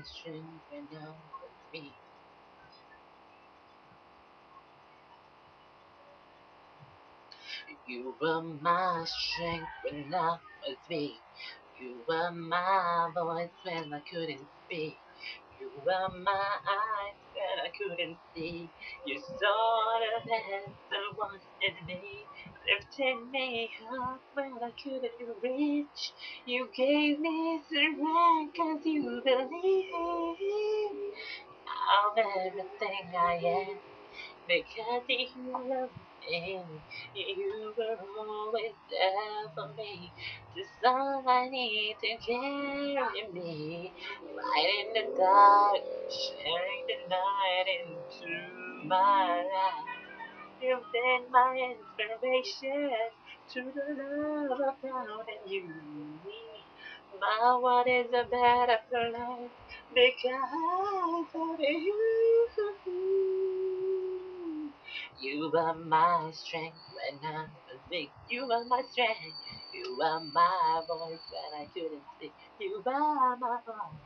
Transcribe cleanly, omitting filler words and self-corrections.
strength when I'm with me. You were my strength when I'm with me. You were my voice when I couldn't speak. You were my eyes when I couldn't see. You saw the best that was in me, lifting me up when I couldn't reach. You gave me strength 'cause you believe I'm everything I am. Because you love me, you were always there for me. The sun I need to carry me, light in the dark, sharing the night into my life. You've been my inspiration to the love I found in you. My world is a better place because of you. You are my strength when I'm weak. You are my strength. You are my voice when I couldn't speak. You are my voice.